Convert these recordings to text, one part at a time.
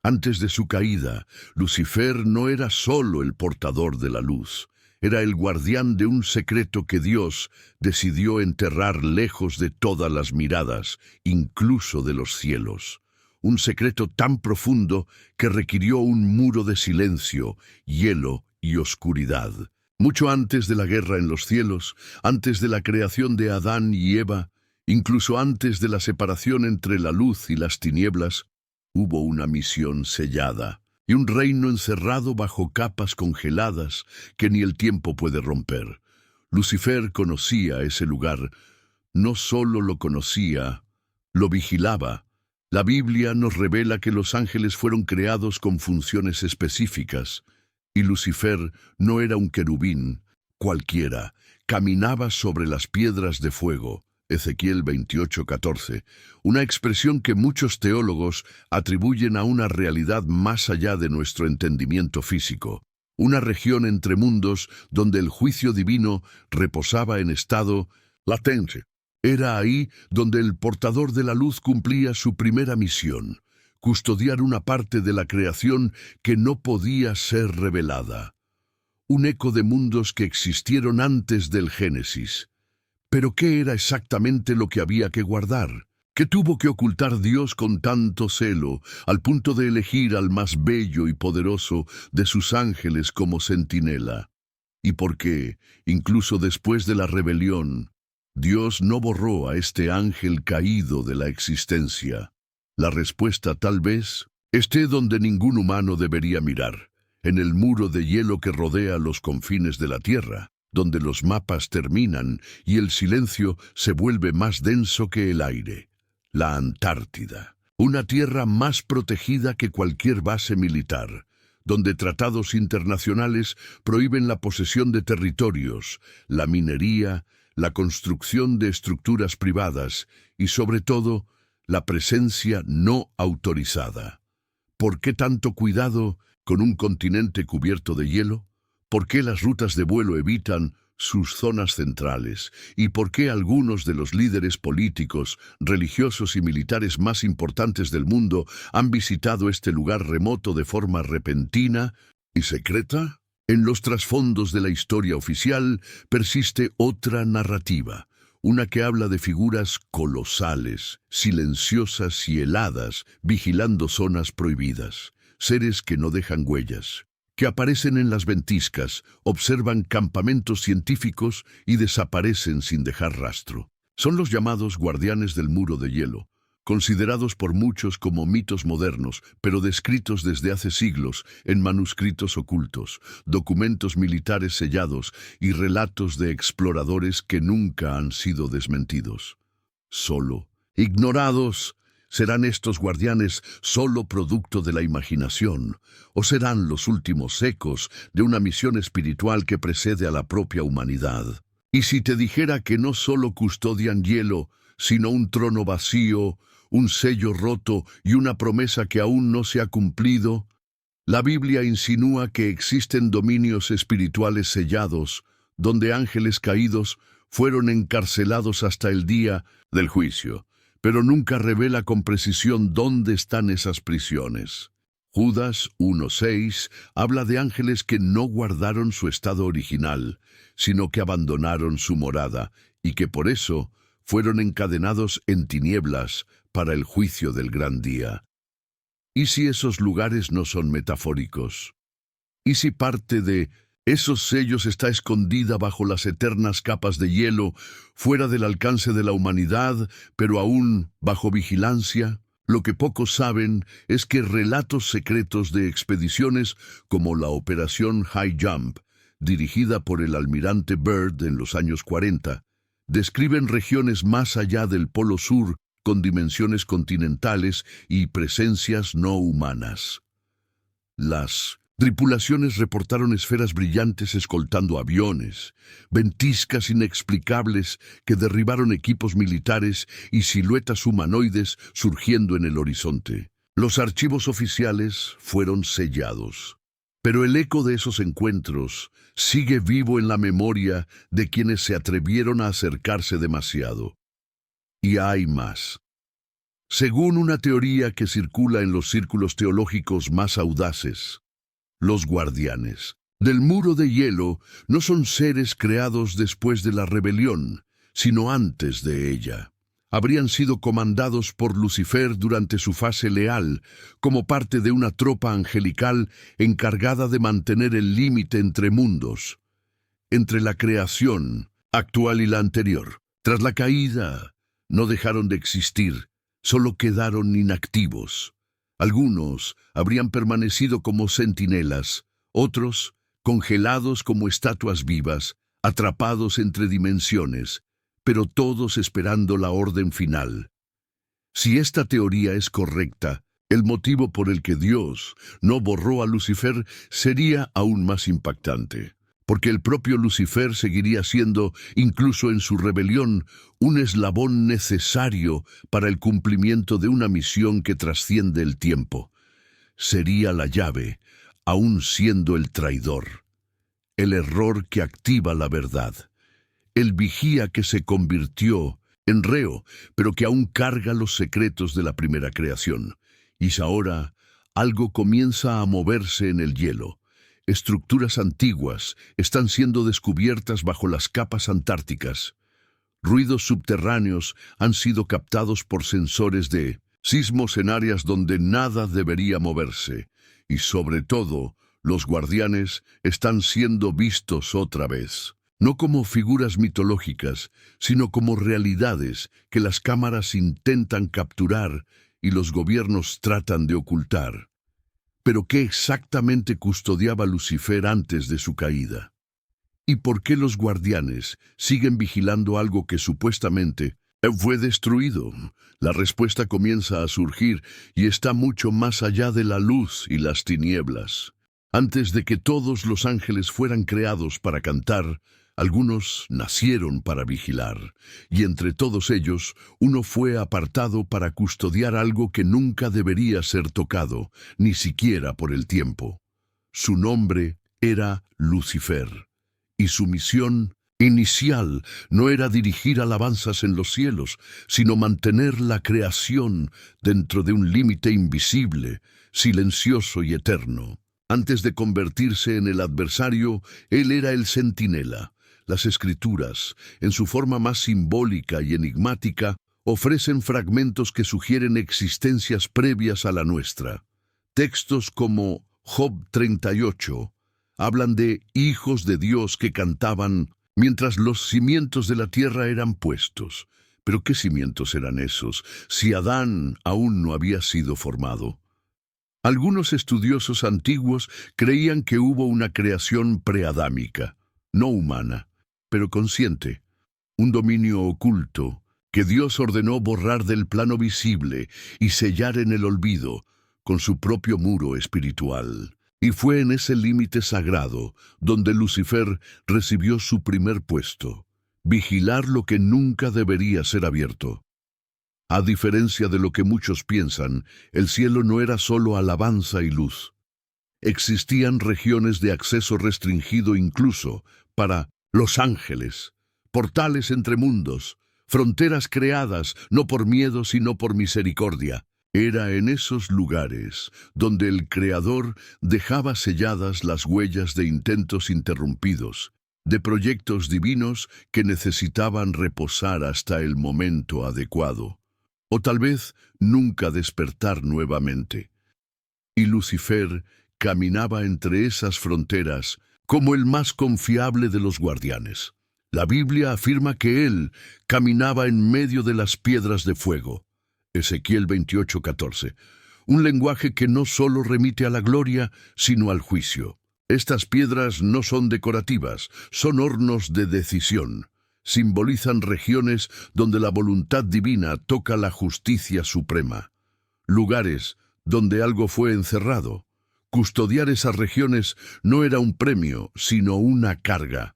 Antes de su caída, Lucifer no era solo el portador de la luz, era el guardián de un secreto que Dios decidió enterrar lejos de todas las miradas, incluso de los cielos. Un secreto tan profundo que requirió un muro de silencio, hielo y oscuridad. Mucho antes de la guerra en los cielos, antes de la creación de Adán y Eva, incluso antes de la separación entre la luz y las tinieblas, hubo una misión sellada y un reino encerrado bajo capas congeladas que ni el tiempo puede romper. Lucifer conocía ese lugar. No solo lo conocía, lo vigilaba. La Biblia nos revela que los ángeles fueron creados con funciones específicas, y Lucifer no era un querubín cualquiera, caminaba sobre las piedras de fuego. Ezequiel 28:14, una expresión que muchos teólogos atribuyen a una realidad más allá de nuestro entendimiento físico, una región entre mundos donde el juicio divino reposaba en estado latente. Era ahí donde el portador de la luz cumplía su primera misión, custodiar una parte de la creación que no podía ser revelada. Un eco de mundos que existieron antes del Génesis. Pero ¿qué era exactamente lo que había que guardar? ¿Qué tuvo que ocultar Dios con tanto celo, al punto de elegir al más bello y poderoso de sus ángeles como centinela? ¿Y por qué, incluso después de la rebelión, Dios no borró a este ángel caído de la existencia? La respuesta tal vez esté donde ningún humano debería mirar, en el muro de hielo que rodea los confines de la tierra, donde los mapas terminan y el silencio se vuelve más denso que el aire. La Antártida, una tierra más protegida que cualquier base militar, donde tratados internacionales prohíben la posesión de territorios, la minería, la construcción de estructuras privadas y, sobre todo, la presencia no autorizada. ¿Por qué tanto cuidado con un continente cubierto de hielo? ¿Por qué las rutas de vuelo evitan sus zonas centrales? ¿Y por qué algunos de los líderes políticos, religiosos y militares más importantes del mundo han visitado este lugar remoto de forma repentina y secreta? En los trasfondos de la historia oficial persiste otra narrativa, una que habla de figuras colosales, silenciosas y heladas, vigilando zonas prohibidas, seres que no dejan huellas, que aparecen en las ventiscas, observan campamentos científicos y desaparecen sin dejar rastro. Son los llamados guardianes del muro de hielo, considerados por muchos como mitos modernos, pero descritos desde hace siglos en manuscritos ocultos, documentos militares sellados y relatos de exploradores que nunca han sido desmentidos. Solo, ignorados. ¿Serán estos guardianes solo producto de la imaginación? ¿O serán los últimos ecos de una misión espiritual que precede a la propia humanidad? Y si te dijera que no solo custodian hielo, sino un trono vacío, un sello roto y una promesa que aún no se ha cumplido. La Biblia insinúa que existen dominios espirituales sellados, donde ángeles caídos fueron encarcelados hasta el día del juicio, pero nunca revela con precisión dónde están esas prisiones. Judas 1:6 habla de ángeles que no guardaron su estado original, sino que abandonaron su morada, y que por eso fueron encadenados en tinieblas para el juicio del gran día. ¿Y si esos lugares no son metafóricos? ¿Y si parte de esos sellos está escondida bajo las eternas capas de hielo, fuera del alcance de la humanidad, pero aún bajo vigilancia? Lo que pocos saben es que relatos secretos de expediciones como la Operación High Jump, dirigida por el almirante Byrd en los años 40, describen regiones más allá del Polo Sur con dimensiones continentales y presencias no humanas. Las tripulaciones reportaron esferas brillantes escoltando aviones, ventiscas inexplicables que derribaron equipos militares y siluetas humanoides surgiendo en el horizonte. Los archivos oficiales fueron sellados, pero el eco de esos encuentros sigue vivo en la memoria de quienes se atrevieron a acercarse demasiado. Y hay más. Según una teoría que circula en los círculos teológicos más audaces, los guardianes del muro de hielo no son seres creados después de la rebelión, sino antes de ella. Habrían sido comandados por Lucifer durante su fase leal, como parte de una tropa angelical encargada de mantener el límite entre mundos, entre la creación actual y la anterior. Tras la caída, no dejaron de existir, solo quedaron inactivos. Algunos habrían permanecido como centinelas, otros congelados como estatuas vivas, atrapados entre dimensiones, pero todos esperando la orden final. Si esta teoría es correcta, el motivo por el que Dios no borró a Lucifer sería aún más impactante, porque el propio Lucifer seguiría siendo, incluso en su rebelión, un eslabón necesario para el cumplimiento de una misión que trasciende el tiempo. Sería la llave, aún siendo el traidor, el error que activa la verdad, el vigía que se convirtió en reo, pero que aún carga los secretos de la primera creación. Y ahora algo comienza a moverse en el hielo. Estructuras antiguas están siendo descubiertas bajo las capas antárticas. Ruidos subterráneos han sido captados por sensores de sismos en áreas donde nada debería moverse. Y sobre todo, los guardianes están siendo vistos otra vez. No como figuras mitológicas, sino como realidades que las cámaras intentan capturar y los gobiernos tratan de ocultar. Pero ¿qué exactamente custodiaba Lucifer antes de su caída? ¿Y por qué los guardianes siguen vigilando algo que supuestamente fue destruido? La respuesta comienza a surgir y está mucho más allá de la luz y las tinieblas. Antes de que todos los ángeles fueran creados para cantar, algunos nacieron para vigilar, y entre todos ellos, uno fue apartado para custodiar algo que nunca debería ser tocado, ni siquiera por el tiempo. Su nombre era Lucifer, y su misión inicial no era dirigir alabanzas en los cielos, sino mantener la creación dentro de un límite invisible, silencioso y eterno. Antes de convertirse en el adversario, él era el centinela. Las Escrituras, en su forma más simbólica y enigmática, ofrecen fragmentos que sugieren existencias previas a la nuestra. Textos como Job 38 hablan de hijos de Dios que cantaban mientras los cimientos de la tierra eran puestos. ¿Pero qué cimientos eran esos, si Adán aún no había sido formado? Algunos estudiosos antiguos creían que hubo una creación preadámica, no humana, pero consciente, un dominio oculto que Dios ordenó borrar del plano visible y sellar en el olvido con su propio muro espiritual. Y fue en ese límite sagrado donde Lucifer recibió su primer puesto, vigilar lo que nunca debería ser abierto. A diferencia de lo que muchos piensan, el cielo no era solo alabanza y luz. Existían regiones de acceso restringido incluso para los ángeles, portales entre mundos, fronteras creadas no por miedo sino por misericordia. Era en esos lugares donde el Creador dejaba selladas las huellas de intentos interrumpidos, de proyectos divinos que necesitaban reposar hasta el momento adecuado, o tal vez nunca despertar nuevamente. Y Lucifer caminaba entre esas fronteras como el más confiable de los guardianes. La Biblia afirma que él caminaba en medio de las piedras de fuego. Ezequiel 28:14. Un lenguaje que no solo remite a la gloria, sino al juicio. Estas piedras no son decorativas, son hornos de decisión. Simbolizan regiones donde la voluntad divina toca la justicia suprema. Lugares donde algo fue encerrado. Custodiar esas regiones no era un premio, sino una carga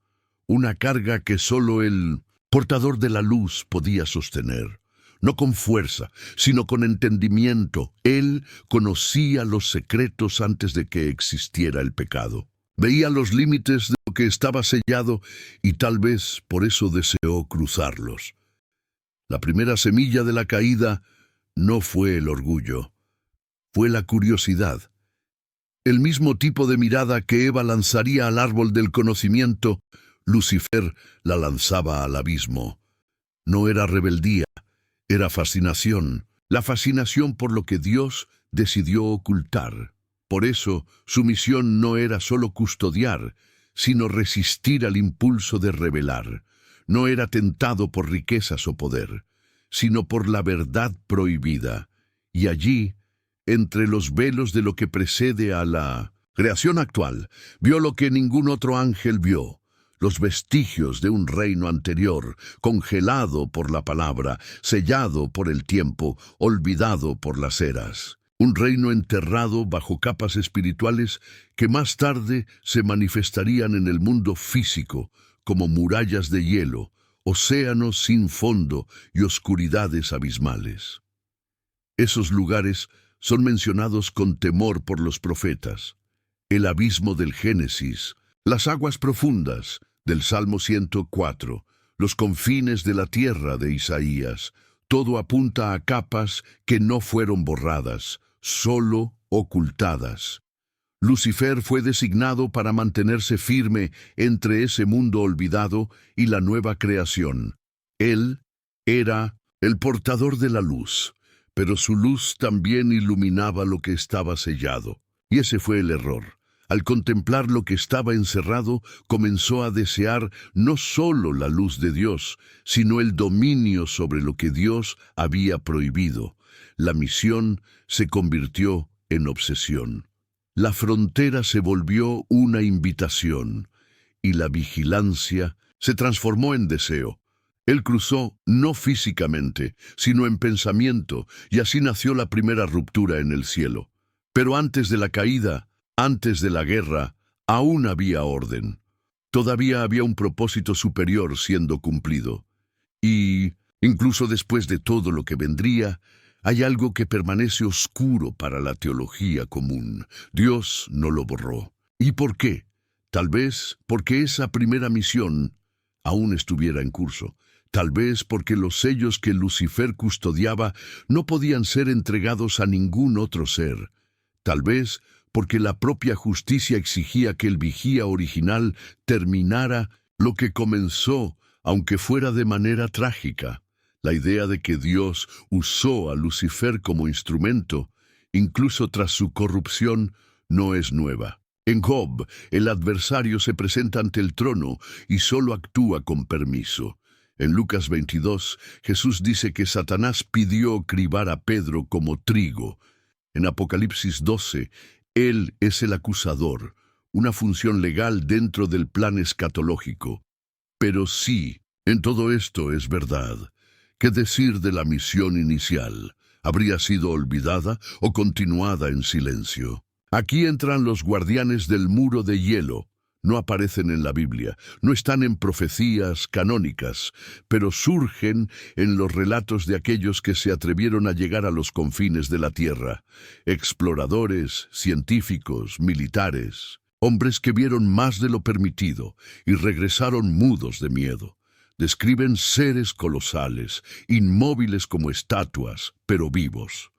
que solo el portador de la luz podía sostener. No con fuerza, sino con entendimiento. Él conocía los secretos antes de que existiera el pecado. Veía los límites de lo que estaba sellado y tal vez por eso deseó cruzarlos. La primera semilla de la caída no fue el orgullo, fue la curiosidad. El mismo tipo de mirada que Eva lanzaría al árbol del conocimiento, Lucifer la lanzaba al abismo. No era rebeldía, era fascinación, la fascinación por lo que Dios decidió ocultar. Por eso, su misión no era solo custodiar, sino resistir al impulso de revelar. No era tentado por riquezas o poder, sino por la verdad prohibida. Y allí, entre los velos de lo que precede a la creación actual, vio lo que ningún otro ángel vio: los vestigios de un reino anterior, congelado por la palabra, sellado por el tiempo, olvidado por las eras. Un reino enterrado bajo capas espirituales que más tarde se manifestarían en el mundo físico, como murallas de hielo, océanos sin fondo y oscuridades abismales. Esos lugares son mencionados con temor por los profetas: el abismo del Génesis, las aguas profundas del Salmo 104, los confines de la tierra de Isaías. Todo apunta a capas que no fueron borradas, solo ocultadas. Lucifer fue designado para mantenerse firme entre ese mundo olvidado y la nueva creación. Él era el portador de la luz, pero su luz también iluminaba lo que estaba sellado. Y ese fue el error. Al contemplar lo que estaba encerrado, comenzó a desear no solo la luz de Dios, sino el dominio sobre lo que Dios había prohibido. La misión se convirtió en obsesión. La frontera se volvió una invitación, y la vigilancia se transformó en deseo. Él cruzó no físicamente, sino en pensamiento, y así nació la primera ruptura en el cielo. Pero antes de la caída, antes de la guerra, aún había orden. Todavía había un propósito superior siendo cumplido. Y, incluso después de todo lo que vendría, hay algo que permanece oscuro para la teología común. Dios no lo borró. ¿Y por qué? Tal vez porque esa primera misión aún estuviera en curso. Tal vez porque los sellos que Lucifer custodiaba no podían ser entregados a ningún otro ser. Tal vez porque la propia justicia exigía que el vigía original terminara lo que comenzó, aunque fuera de manera trágica. La idea de que Dios usó a Lucifer como instrumento, incluso tras su corrupción, no es nueva. En Job, el adversario se presenta ante el trono y solo actúa con permiso. En Lucas 22, Jesús dice que Satanás pidió cribar a Pedro como trigo. En Apocalipsis 12, Él es el acusador, una función legal dentro del plan escatológico. Pero sí, en todo esto es verdad. ¿Qué decir de la misión inicial? ¿Habría sido olvidada o continuada en silencio? Aquí entran los guardianes del muro de hielo. No aparecen en la Biblia, no están en profecías canónicas, pero surgen en los relatos de aquellos que se atrevieron a llegar a los confines de la tierra. Exploradores, científicos, militares, hombres que vieron más de lo permitido y regresaron mudos de miedo. Describen seres colosales, inmóviles como estatuas, pero vivos.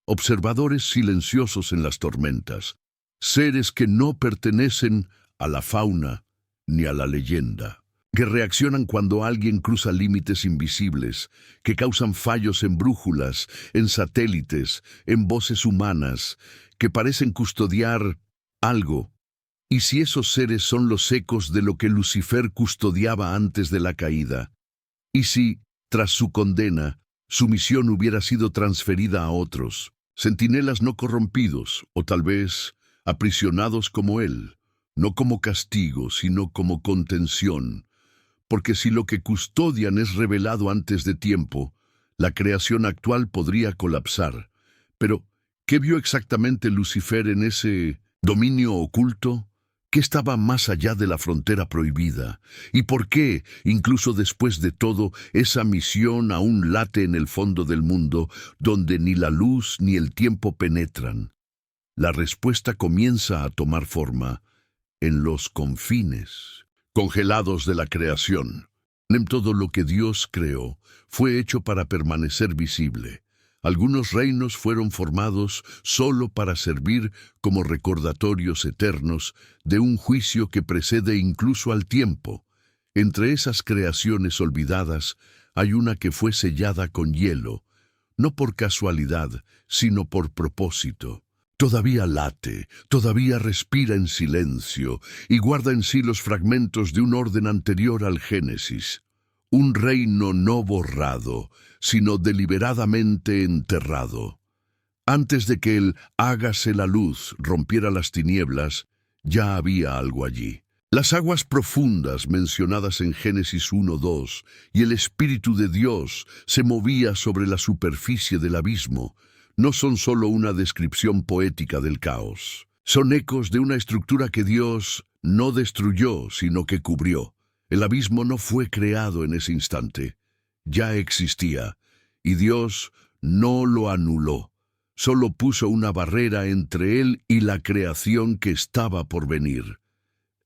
Observadores silenciosos en las tormentas, seres que no pertenecen a la fauna ni a la leyenda, que reaccionan cuando alguien cruza límites invisibles, que causan fallos en brújulas, en satélites, en voces humanas, que parecen custodiar algo. ¿Y si esos seres son los ecos de lo que Lucifer custodiaba antes de la caída? ¿Y si, tras su condena, su misión hubiera sido transferida a otros, centinelas no corrompidos, o tal vez aprisionados como él? No como castigo, sino como contención, porque si lo que custodian es revelado antes de tiempo, la creación actual podría colapsar. Pero, ¿qué vio exactamente Lucifer en ese dominio oculto? ¿Qué estaba más allá de la frontera prohibida? ¿Y por qué, incluso después de todo, esa misión aún late en el fondo del mundo, donde ni la luz ni el tiempo penetran? La respuesta comienza a tomar forma en los confines congelados de la creación. En todo lo que Dios creó fue hecho para permanecer visible. Algunos reinos fueron formados solo para servir como recordatorios eternos de un juicio que precede incluso al tiempo. Entre esas creaciones olvidadas hay una que fue sellada con hielo, no por casualidad, sino por propósito. Todavía late, todavía respira en silencio y guarda en sí los fragmentos de un orden anterior al Génesis. Un reino no borrado, sino deliberadamente enterrado. Antes de que el hágase la luz rompiera las tinieblas, ya había algo allí. Las aguas profundas mencionadas en Génesis 1:2 y el Espíritu de Dios se movía sobre la superficie del abismo, no son solo una descripción poética del caos. Son ecos de una estructura que Dios no destruyó, sino que cubrió. El abismo no fue creado en ese instante, ya existía, y Dios no lo anuló. Solo puso una barrera entre él y la creación que estaba por venir.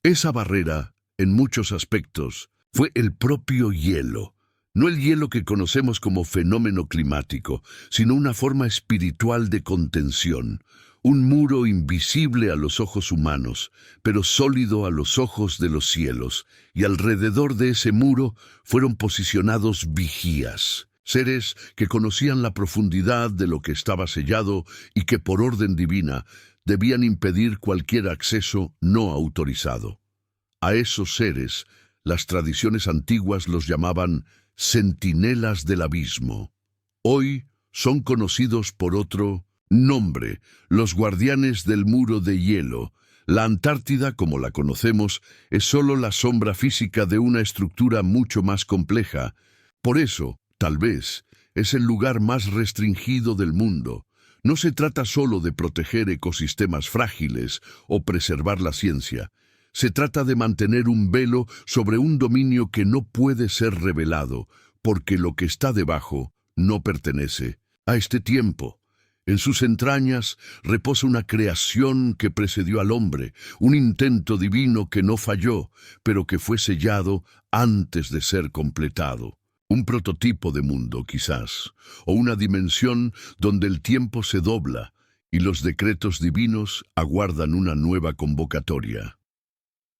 Esa barrera, en muchos aspectos, fue el propio hielo. No el hielo que conocemos como fenómeno climático, sino una forma espiritual de contención, un muro invisible a los ojos humanos, pero sólido a los ojos de los cielos, y alrededor de ese muro fueron posicionados vigías, seres que conocían la profundidad de lo que estaba sellado y que por orden divina debían impedir cualquier acceso no autorizado. A esos seres, las tradiciones antiguas los llamaban centinelas del abismo. Hoy son conocidos por otro nombre, los guardianes del muro de hielo. La Antártida, como la conocemos, es solo la sombra física de una estructura mucho más compleja. Por eso, tal vez, es el lugar más restringido del mundo. No se trata solo de proteger ecosistemas frágiles o preservar la ciencia. Se trata de mantener un velo sobre un dominio que no puede ser revelado, porque lo que está debajo no pertenece a este tiempo. En sus entrañas reposa una creación que precedió al hombre, un intento divino que no falló, pero que fue sellado antes de ser completado. Un prototipo de mundo, quizás, o una dimensión donde el tiempo se dobla y los decretos divinos aguardan una nueva convocatoria.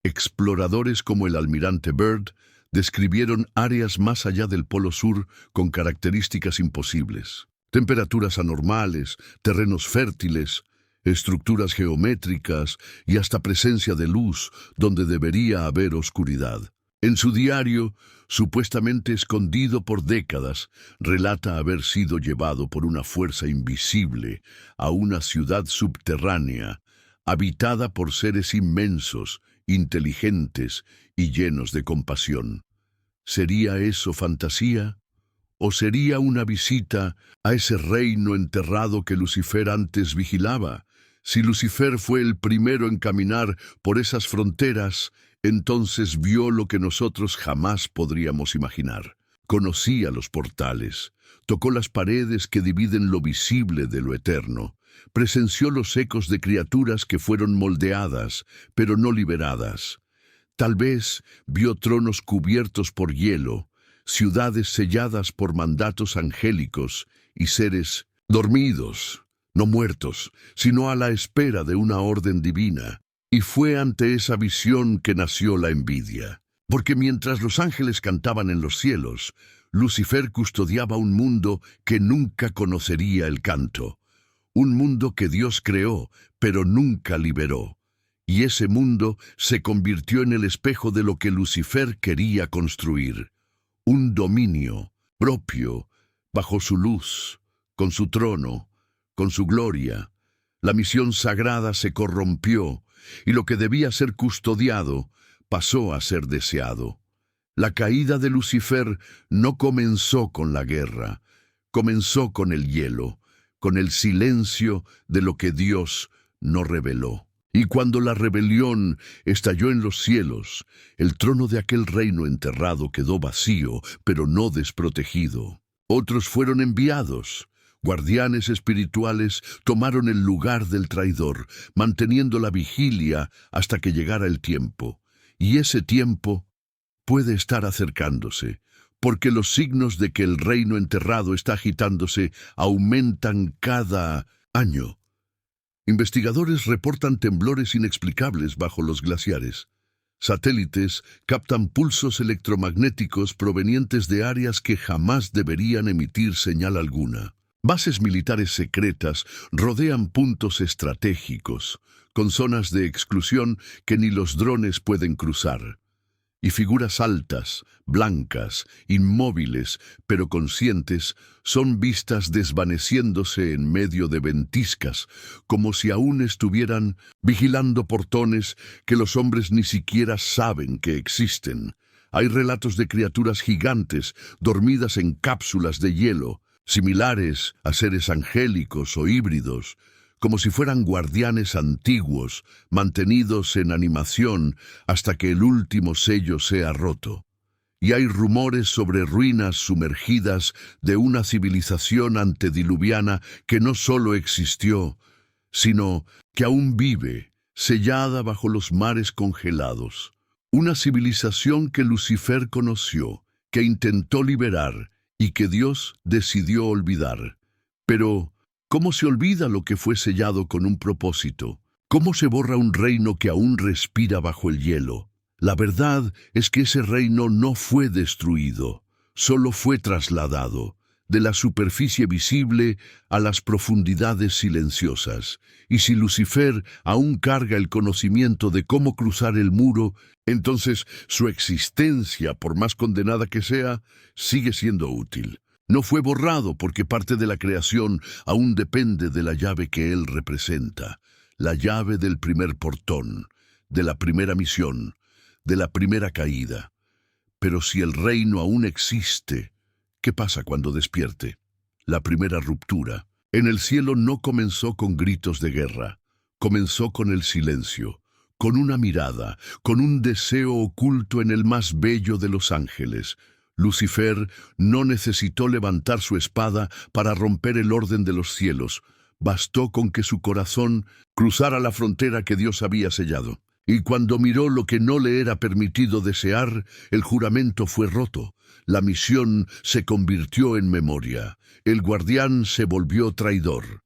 Exploradores como el almirante Byrd describieron áreas más allá del Polo Sur con características imposibles. Temperaturas anormales, terrenos fértiles, estructuras geométricas y hasta presencia de luz donde debería haber oscuridad. En su diario, supuestamente escondido por décadas, relata haber sido llevado por una fuerza invisible a una ciudad subterránea, habitada por seres inmensos, inteligentes y llenos de compasión. ¿Sería eso fantasía? ¿O sería una visita a ese reino enterrado que Lucifer antes vigilaba? Si Lucifer fue el primero en caminar por esas fronteras, entonces vio lo que nosotros jamás podríamos imaginar. Conocía los portales, tocó las paredes que dividen lo visible de lo eterno, presenció los ecos de criaturas que fueron moldeadas, pero no liberadas. Tal vez vio tronos cubiertos por hielo, ciudades selladas por mandatos angélicos y seres dormidos, no muertos, sino a la espera de una orden divina. Y fue ante esa visión que nació la envidia. Porque mientras los ángeles cantaban en los cielos, Lucifer custodiaba un mundo que nunca conocería el canto. Un mundo que Dios creó, pero nunca liberó. Y ese mundo se convirtió en el espejo de lo que Lucifer quería construir. Un dominio propio, bajo su luz, con su trono, con su gloria. La misión sagrada se corrompió, y lo que debía ser custodiado pasó a ser deseado. La caída de Lucifer no comenzó con la guerra, comenzó con el hielo, con el silencio de lo que Dios no reveló. Y cuando la rebelión estalló en los cielos, el trono de aquel reino enterrado quedó vacío, pero no desprotegido. Otros fueron enviados. Guardianes espirituales tomaron el lugar del traidor, manteniendo la vigilia hasta que llegara el tiempo. Y ese tiempo puede estar acercándose, porque los signos de que el reino enterrado está agitándose aumentan cada año. Investigadores reportan temblores inexplicables bajo los glaciares. Satélites captan pulsos electromagnéticos provenientes de áreas que jamás deberían emitir señal alguna. Bases militares secretas rodean puntos estratégicos, con zonas de exclusión que ni los drones pueden cruzar. Y figuras altas, blancas, inmóviles, pero conscientes, son vistas desvaneciéndose en medio de ventiscas, como si aún estuvieran vigilando portones que los hombres ni siquiera saben que existen. Hay relatos de criaturas gigantes dormidas en cápsulas de hielo, similares a seres angélicos o híbridos, como si fueran guardianes antiguos, mantenidos en animación hasta que el último sello sea roto. Y hay rumores sobre ruinas sumergidas de una civilización antediluviana que no solo existió, sino que aún vive, sellada bajo los mares congelados. Una civilización que Lucifer conoció, que intentó liberar y que Dios decidió olvidar. Pero ¿cómo se olvida lo que fue sellado con un propósito? ¿Cómo se borra un reino que aún respira bajo el hielo? La verdad es que ese reino no fue destruido, solo fue trasladado, de la superficie visible a las profundidades silenciosas. Y si Lucifer aún carga el conocimiento de cómo cruzar el muro, entonces su existencia, por más condenada que sea, sigue siendo útil. No fue borrado porque parte de la creación aún depende de la llave que él representa, la llave del primer portón, de la primera misión, de la primera caída. Pero si el reino aún existe, ¿qué pasa cuando despierte? La primera ruptura. En el cielo no comenzó con gritos de guerra, comenzó con el silencio, con una mirada, con un deseo oculto en el más bello de los ángeles. Lucifer no necesitó levantar su espada para romper el orden de los cielos. Bastó con que su corazón cruzara la frontera que Dios había sellado. Y cuando miró lo que no le era permitido desear, el juramento fue roto. La misión se convirtió en memoria. El guardián se volvió traidor.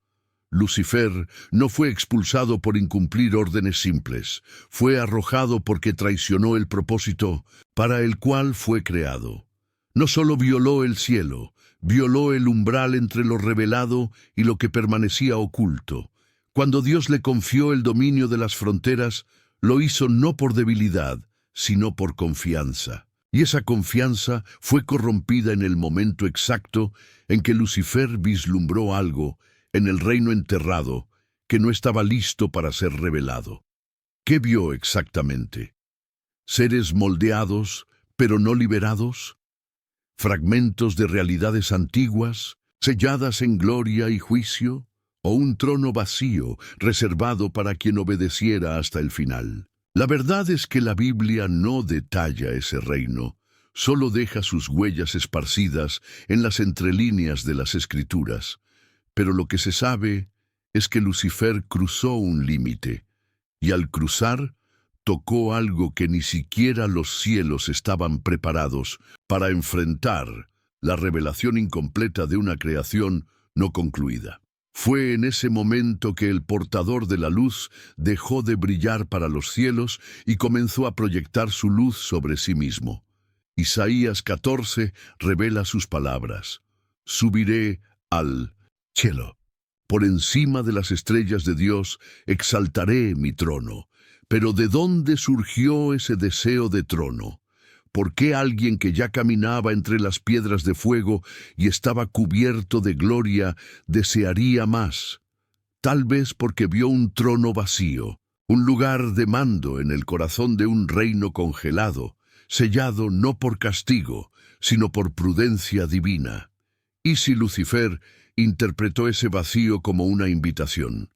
Lucifer no fue expulsado por incumplir órdenes simples. Fue arrojado porque traicionó el propósito para el cual fue creado. No solo violó el cielo, violó el umbral entre lo revelado y lo que permanecía oculto. Cuando Dios le confió el dominio de las fronteras, lo hizo no por debilidad, sino por confianza. Y esa confianza fue corrompida en el momento exacto en que Lucifer vislumbró algo en el reino enterrado que no estaba listo para ser revelado. ¿Qué vio exactamente? ¿Seres moldeados, pero no liberados? ¿Fragmentos de realidades antiguas, selladas en gloria y juicio? ¿O un trono vacío, reservado para quien obedeciera hasta el final? La verdad es que la Biblia no detalla ese reino, solo deja sus huellas esparcidas en las entrelíneas de las Escrituras. Pero lo que se sabe es que Lucifer cruzó un límite, y al cruzar, tocó algo que ni siquiera los cielos estaban preparados para enfrentar, la revelación incompleta de una creación no concluida. Fue en ese momento que el portador de la luz dejó de brillar para los cielos y comenzó a proyectar su luz sobre sí mismo. Isaías 14 revela sus palabras: subiré al cielo. Por encima de las estrellas de Dios exaltaré mi trono. Pero ¿de dónde surgió ese deseo de trono? ¿Por qué alguien que ya caminaba entre las piedras de fuego y estaba cubierto de gloria desearía más? Tal vez porque vio un trono vacío, un lugar de mando en el corazón de un reino congelado, sellado no por castigo, sino por prudencia divina. ¿Y si Lucifer interpretó ese vacío como una invitación?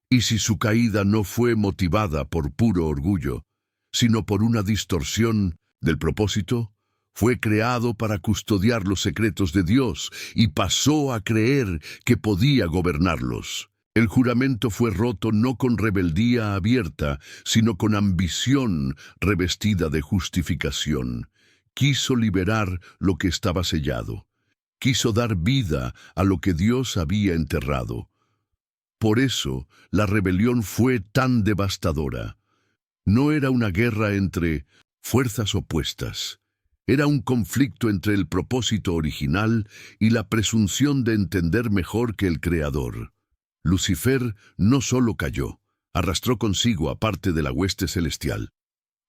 ¿Y si su caída no fue motivada por puro orgullo, sino por una distorsión del propósito? Fue creado para custodiar los secretos de Dios y pasó a creer que podía gobernarlos. El juramento fue roto no con rebeldía abierta, sino con ambición revestida de justificación. Quiso liberar lo que estaba sellado. Quiso dar vida a lo que Dios había enterrado. Por eso, la rebelión fue tan devastadora. No era una guerra entre fuerzas opuestas. Era un conflicto entre el propósito original y la presunción de entender mejor que el Creador. Lucifer no solo cayó, arrastró consigo a parte de la hueste celestial.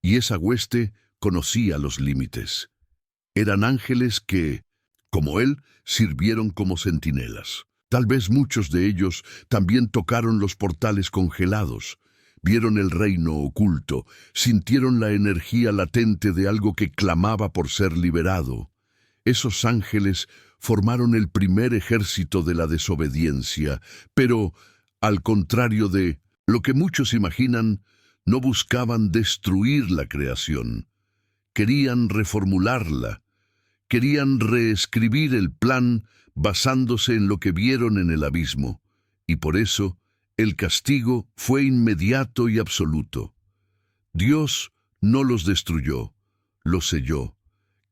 Y esa hueste conocía los límites. Eran ángeles que, como él, sirvieron como centinelas. Tal vez muchos de ellos también tocaron los portales congelados, vieron el reino oculto, sintieron la energía latente de algo que clamaba por ser liberado. Esos ángeles formaron el primer ejército de la desobediencia, pero, al contrario de lo que muchos imaginan, no buscaban destruir la creación. Querían reformularla, querían reescribir el plan basándose en lo que vieron en el abismo, y por eso el castigo fue inmediato y absoluto. Dios no los destruyó, los selló.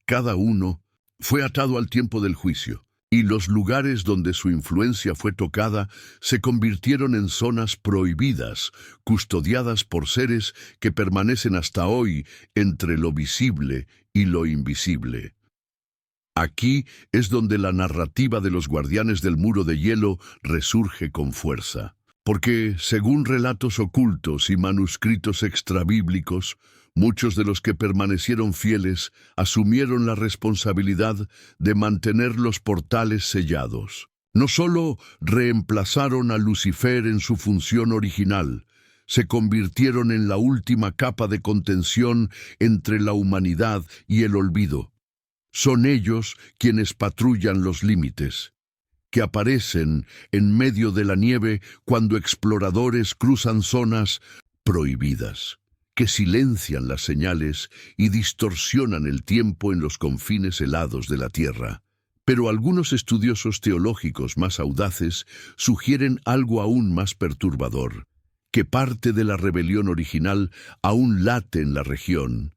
Cada uno fue atado al tiempo del juicio, y los lugares donde su influencia fue tocada se convirtieron en zonas prohibidas, custodiadas por seres que permanecen hasta hoy entre lo visible y lo invisible. Aquí es donde la narrativa de los guardianes del muro de hielo resurge con fuerza. Porque, según relatos ocultos y manuscritos extrabíblicos, muchos de los que permanecieron fieles asumieron la responsabilidad de mantener los portales sellados. No solo reemplazaron a Lucifer en su función original, se convirtieron en la última capa de contención entre la humanidad y el olvido. Son ellos quienes patrullan los límites, que aparecen en medio de la nieve cuando exploradores cruzan zonas prohibidas, que silencian las señales y distorsionan el tiempo en los confines helados de la Tierra. Pero algunos estudiosos teológicos más audaces sugieren algo aún más perturbador, que parte de la rebelión original aún late en la región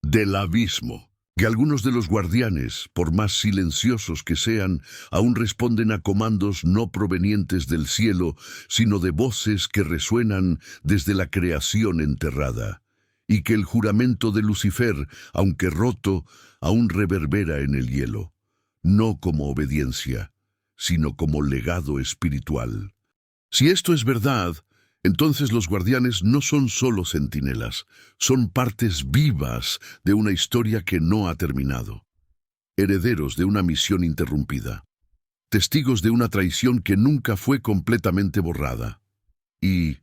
del abismo. Que algunos de los guardianes, por más silenciosos que sean, aún responden a comandos no provenientes del cielo, sino de voces que resuenan desde la creación enterrada, y que el juramento de Lucifer, aunque roto, aún reverbera en el hielo, no como obediencia, sino como legado espiritual. Si esto es verdad, entonces los guardianes no son solo centinelas, son partes vivas de una historia que no ha terminado, herederos de una misión interrumpida, testigos de una traición que nunca fue completamente borrada. Y,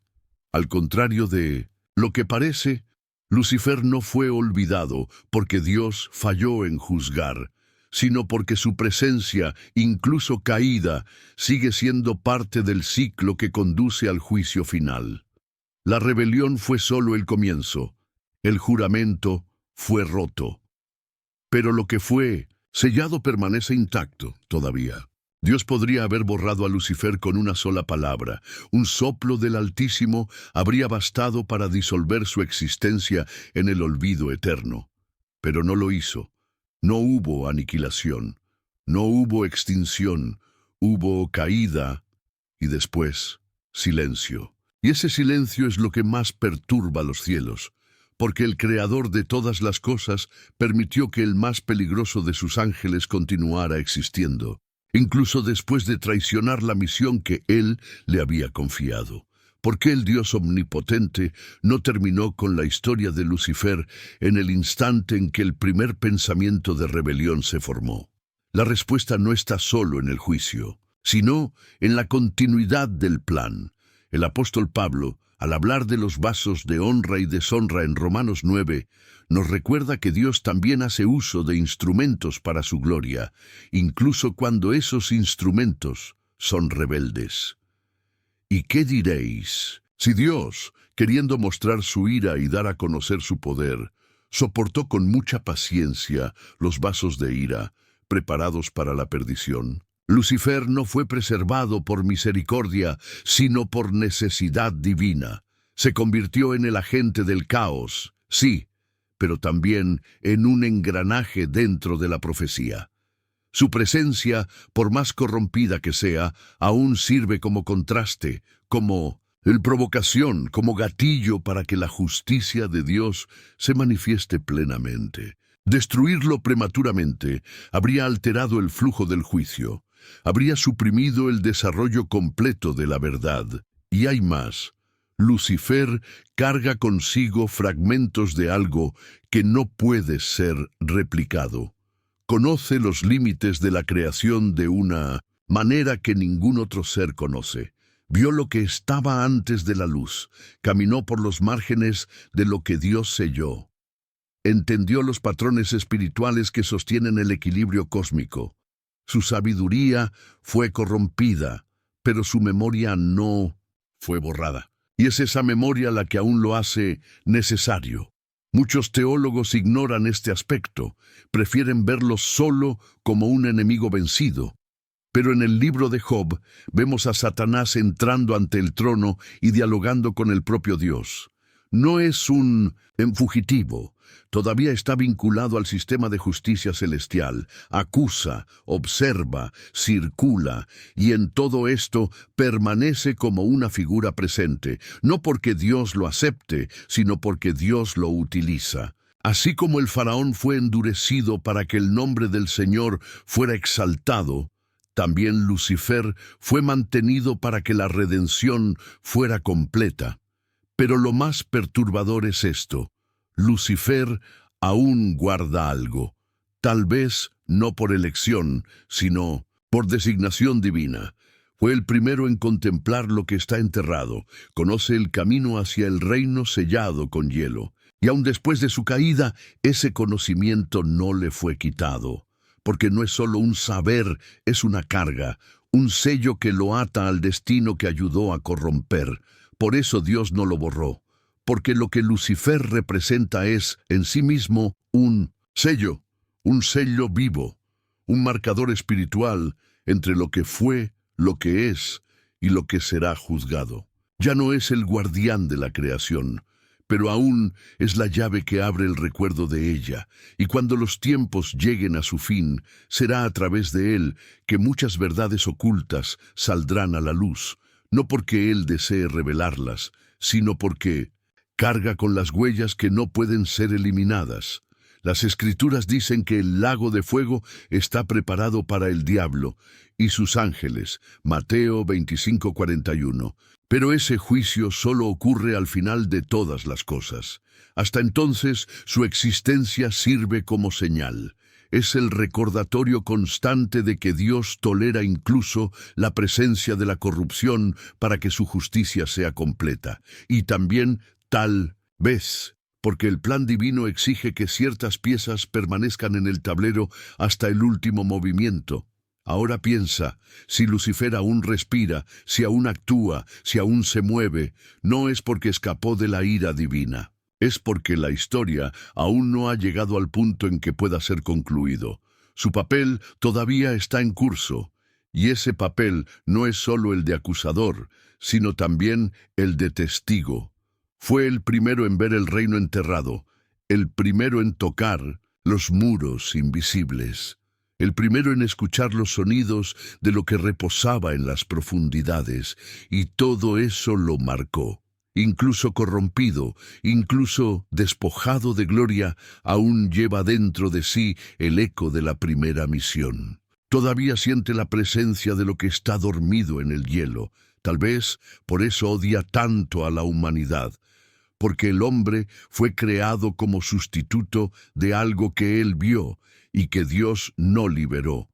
al contrario de lo que parece, Lucifer no fue olvidado porque Dios falló en juzgar, sino porque su presencia, incluso caída, sigue siendo parte del ciclo que conduce al juicio final. La rebelión fue solo el comienzo, el juramento fue roto. Pero lo que fue sellado permanece intacto todavía. Dios podría haber borrado a Lucifer con una sola palabra. Un soplo del Altísimo habría bastado para disolver su existencia en el olvido eterno. Pero no lo hizo. No hubo aniquilación, no hubo extinción, hubo caída y después silencio. Y ese silencio es lo que más perturba los cielos, porque el Creador de todas las cosas permitió que el más peligroso de sus ángeles continuara existiendo, incluso después de traicionar la misión que Él le había confiado. ¿Por qué el Dios omnipotente no terminó con la historia de Lucifer en el instante en que el primer pensamiento de rebelión se formó? La respuesta no está solo en el juicio, sino en la continuidad del plan. El apóstol Pablo, al hablar de los vasos de honra y deshonra en Romanos 9, nos recuerda que Dios también hace uso de instrumentos para su gloria, incluso cuando esos instrumentos son rebeldes. ¿Y qué diréis? Si Dios, queriendo mostrar su ira y dar a conocer su poder, soportó con mucha paciencia los vasos de ira, preparados para la perdición, Lucifer no fue preservado por misericordia, sino por necesidad divina. Se convirtió en el agente del caos, sí, pero también en un engranaje dentro de la profecía. Su presencia, por más corrompida que sea, aún sirve como contraste, como provocación, como gatillo para que la justicia de Dios se manifieste plenamente. Destruirlo prematuramente habría alterado el flujo del juicio, habría suprimido el desarrollo completo de la verdad. Y hay más. Lucifer carga consigo fragmentos de algo que no puede ser replicado. Conoce los límites de la creación de una manera que ningún otro ser conoce. Vio lo que estaba antes de la luz, caminó por los márgenes de lo que Dios selló. Entendió los patrones espirituales que sostienen el equilibrio cósmico. Su sabiduría fue corrompida, pero su memoria no fue borrada. Y es esa memoria la que aún lo hace necesario. Muchos teólogos ignoran este aspecto, prefieren verlo solo como un enemigo vencido. Pero en el libro de Job vemos a Satanás entrando ante el trono y dialogando con el propio Dios. No es un fugitivo, todavía está vinculado al sistema de justicia celestial, acusa, observa, circula, y en todo esto permanece como una figura presente, no porque Dios lo acepte, sino porque Dios lo utiliza. Así como el faraón fue endurecido para que el nombre del Señor fuera exaltado, también Lucifer fue mantenido para que la redención fuera completa. Pero lo más perturbador es esto: Lucifer aún guarda algo, tal vez no por elección, sino por designación divina. Fue el primero en contemplar lo que está enterrado, conoce el camino hacia el reino sellado con hielo, y aun después de su caída, ese conocimiento no le fue quitado, porque no es solo un saber, es una carga, un sello que lo ata al destino que ayudó a corromper. Por eso Dios no lo borró, porque lo que Lucifer representa es, en sí mismo, un sello vivo, un marcador espiritual entre lo que fue, lo que es y lo que será juzgado. Ya no es el guardián de la creación, pero aún es la llave que abre el recuerdo de ella, y cuando los tiempos lleguen a su fin, será a través de él que muchas verdades ocultas saldrán a la luz, no porque él desee revelarlas, sino porque carga con las huellas que no pueden ser eliminadas. Las Escrituras dicen que el lago de fuego está preparado para el diablo y sus ángeles, Mateo 25:41. Pero ese juicio solo ocurre al final de todas las cosas. Hasta entonces, su existencia sirve como señal. Es el recordatorio constante de que Dios tolera incluso la presencia de la corrupción para que su justicia sea completa. Y también, tal vez, porque el plan divino exige que ciertas piezas permanezcan en el tablero hasta el último movimiento. Ahora piensa, si Lucifer aún respira, si aún actúa, si aún se mueve, no es porque escapó de la ira divina. Es porque la historia aún no ha llegado al punto en que pueda ser concluido. Su papel todavía está en curso, y ese papel no es solo el de acusador, sino también el de testigo. Fue el primero en ver el reino enterrado, el primero en tocar los muros invisibles, el primero en escuchar los sonidos de lo que reposaba en las profundidades, y todo eso lo marcó. Incluso corrompido, incluso despojado de gloria, aún lleva dentro de sí el eco de la primera misión. Todavía siente la presencia de lo que está dormido en el hielo. Tal vez por eso odia tanto a la humanidad, porque el hombre fue creado como sustituto de algo que él vio y que Dios no liberó.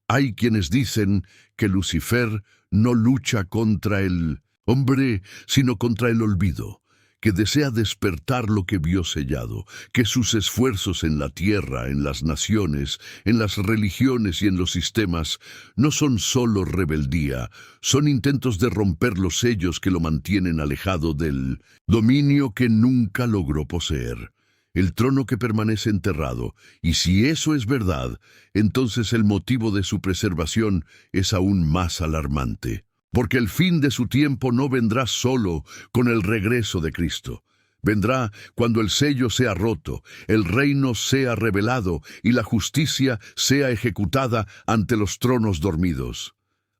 Hay quienes dicen que Lucifer no lucha contra el hombre, sino contra el olvido, que desea despertar lo que vio sellado, que sus esfuerzos en la tierra, en las naciones, en las religiones y en los sistemas no son solo rebeldía, son intentos de romper los sellos que lo mantienen alejado del dominio que nunca logró poseer, el trono que permanece enterrado. Y si eso es verdad, entonces el motivo de su preservación es aún más alarmante. Porque el fin de su tiempo no vendrá solo con el regreso de Cristo. Vendrá cuando el sello sea roto, el reino sea revelado y la justicia sea ejecutada ante los tronos dormidos.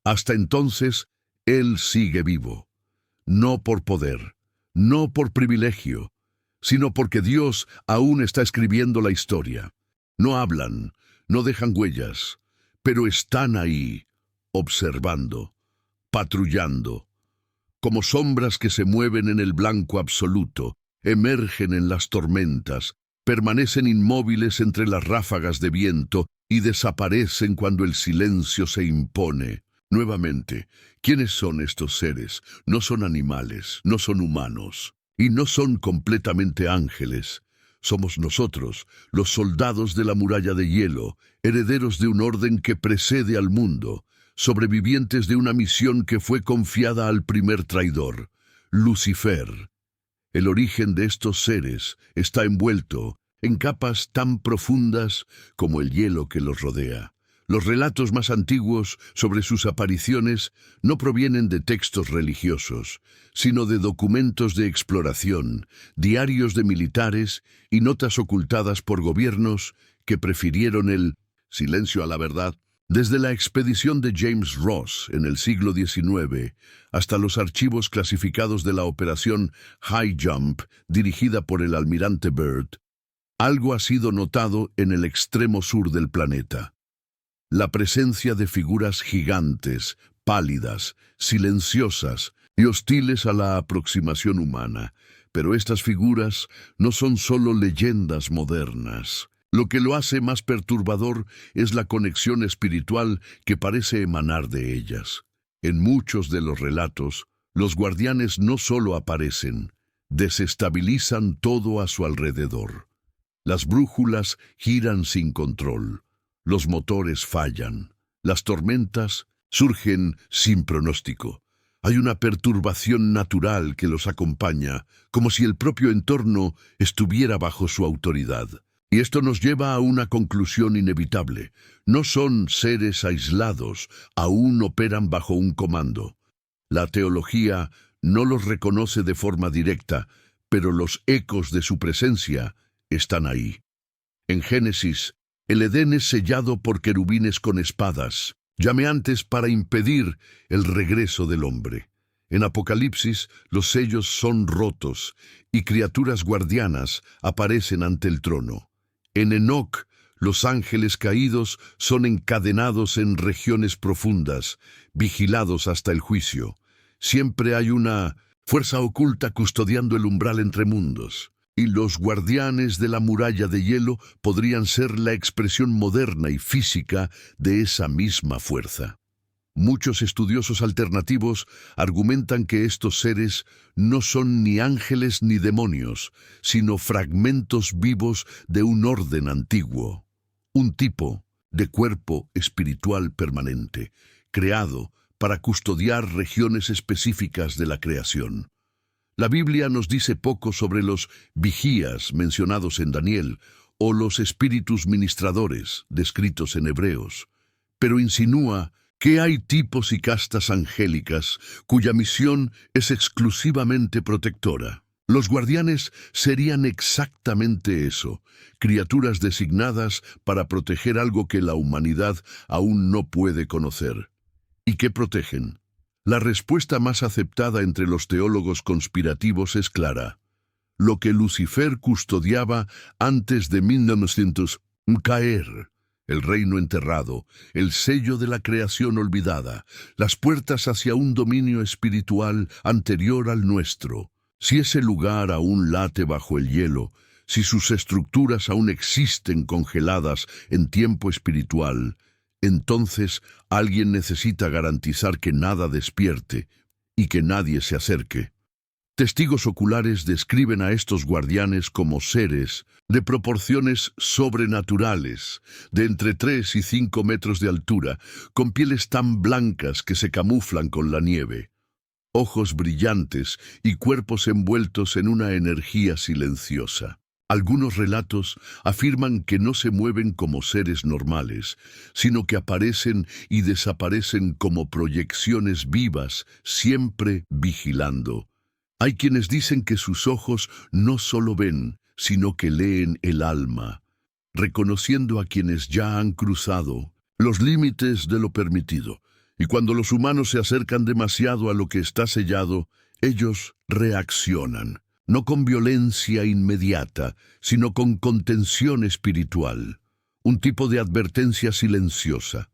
Hasta entonces, Él sigue vivo, no por poder, no por privilegio, sino porque Dios aún está escribiendo la historia. No hablan, no dejan huellas, pero están ahí, observando, patrullando, como sombras que se mueven en el blanco absoluto, emergen en las tormentas, permanecen inmóviles entre las ráfagas de viento y desaparecen cuando el silencio se impone. Nuevamente, ¿quiénes son estos seres? No son animales, no son humanos, y no son completamente ángeles. Somos nosotros, los soldados de la muralla de hielo, herederos de un orden que precede al mundo, sobrevivientes de una misión que fue confiada al primer traidor, Lucifer. El origen de estos seres está envuelto en capas tan profundas como el hielo que los rodea. Los relatos más antiguos sobre sus apariciones no provienen de textos religiosos, sino de documentos de exploración, diarios de militares y notas ocultadas por gobiernos que prefirieron el silencio a la verdad. Desde la expedición de James Ross en el siglo XIX hasta los archivos clasificados de la operación High Jump dirigida por el almirante Byrd, algo ha sido notado en el extremo sur del planeta. La presencia de figuras gigantes, pálidas, silenciosas y hostiles a la aproximación humana. Pero estas figuras no son solo leyendas modernas. Lo que lo hace más perturbador es la conexión espiritual que parece emanar de ellas. En muchos de los relatos, los guardianes no solo aparecen, desestabilizan todo a su alrededor. Las brújulas giran sin control, los motores fallan, las tormentas surgen sin pronóstico. Hay una perturbación natural que los acompaña, como si el propio entorno estuviera bajo su autoridad. Y esto nos lleva a una conclusión inevitable. No son seres aislados, aún operan bajo un comando. La teología no los reconoce de forma directa, pero los ecos de su presencia están ahí. En Génesis, el Edén es sellado por querubines con espadas, llameantes para impedir el regreso del hombre. En Apocalipsis, los sellos son rotos y criaturas guardianas aparecen ante el trono. En Enoc, los ángeles caídos son encadenados en regiones profundas, vigilados hasta el juicio. Siempre hay una fuerza oculta custodiando el umbral entre mundos. Y los guardianes de la muralla de hielo podrían ser la expresión moderna y física de esa misma fuerza. Muchos estudiosos alternativos argumentan que estos seres no son ni ángeles ni demonios, sino fragmentos vivos de un orden antiguo, un tipo de cuerpo espiritual permanente, creado para custodiar regiones específicas de la creación. La Biblia nos dice poco sobre los vigías mencionados en Daniel o los espíritus ministradores descritos en Hebreos, pero insinúa que hay tipos y castas angélicas cuya misión es exclusivamente protectora. Los guardianes serían exactamente eso, criaturas designadas para proteger algo que la humanidad aún no puede conocer. ¿Y qué protegen? La respuesta más aceptada entre los teólogos conspirativos es clara. Lo que Lucifer custodiaba antes de 1900 caer. El reino enterrado, el sello de la creación olvidada, las puertas hacia un dominio espiritual anterior al nuestro. Si ese lugar aún late bajo el hielo, si sus estructuras aún existen congeladas en tiempo espiritual, entonces alguien necesita garantizar que nada despierte y que nadie se acerque. Testigos oculares describen a estos guardianes como seres de proporciones sobrenaturales, de entre 3 y 5 metros de altura, con pieles tan blancas que se camuflan con la nieve, ojos brillantes y cuerpos envueltos en una energía silenciosa. Algunos relatos afirman que no se mueven como seres normales, sino que aparecen y desaparecen como proyecciones vivas, siempre vigilando. Hay quienes dicen que sus ojos no solo ven, sino que leen el alma, reconociendo a quienes ya han cruzado los límites de lo permitido. Y cuando los humanos se acercan demasiado a lo que está sellado, ellos reaccionan, no con violencia inmediata, sino con contención espiritual, un tipo de advertencia silenciosa.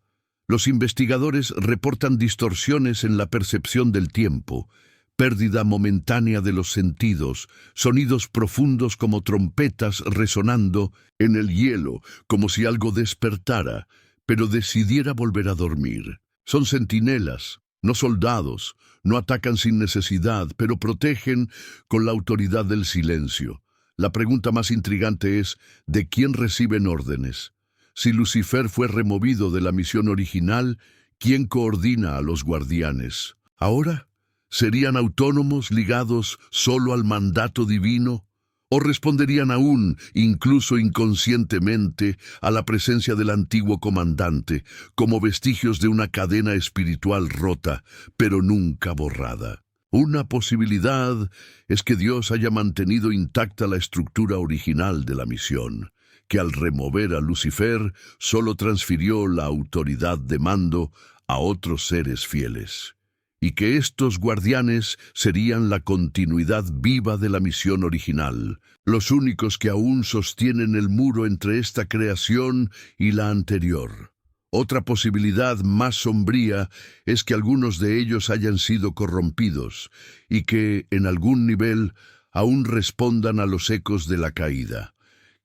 Los investigadores reportan distorsiones en la percepción del tiempo, pérdida momentánea de los sentidos, sonidos profundos como trompetas resonando en el hielo, como si algo despertara, pero decidiera volver a dormir. Son centinelas, no soldados, no atacan sin necesidad, pero protegen con la autoridad del silencio. La pregunta más intrigante es, ¿de quién reciben órdenes? Si Lucifer fue removido de la misión original, ¿quién coordina a los guardianes? ¿Ahora? ¿Serían autónomos ligados solo al mandato divino? ¿O responderían aún, incluso inconscientemente, a la presencia del antiguo comandante, como vestigios de una cadena espiritual rota, pero nunca borrada? Una posibilidad es que Dios haya mantenido intacta la estructura original de la misión, que al remover a Lucifer solo transfirió la autoridad de mando a otros seres fieles, y que estos guardianes serían la continuidad viva de la misión original, los únicos que aún sostienen el muro entre esta creación y la anterior. Otra posibilidad más sombría es que algunos de ellos hayan sido corrompidos y que, en algún nivel, aún respondan a los ecos de la caída.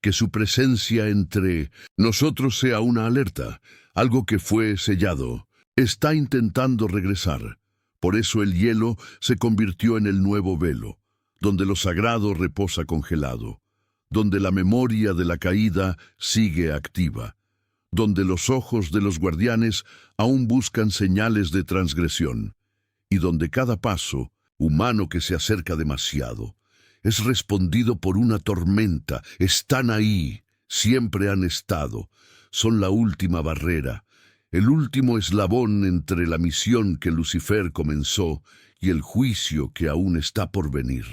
Que su presencia entre nosotros sea una alerta, algo que fue sellado, está intentando regresar. Por eso el hielo se convirtió en el nuevo velo, donde lo sagrado reposa congelado, donde la memoria de la caída sigue activa, donde los ojos de los guardianes aún buscan señales de transgresión, y donde cada paso humano que se acerca demasiado es respondido por una tormenta. Están ahí, siempre han estado, son la última barrera, el último eslabón entre la misión que Lucifer comenzó y el juicio que aún está por venir.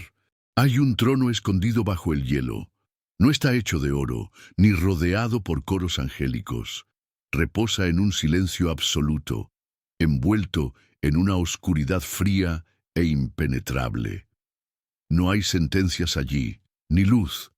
Hay un trono escondido bajo el hielo. No está hecho de oro, ni rodeado por coros angélicos. Reposa en un silencio absoluto, envuelto en una oscuridad fría e impenetrable. No hay sentencias allí, ni luz,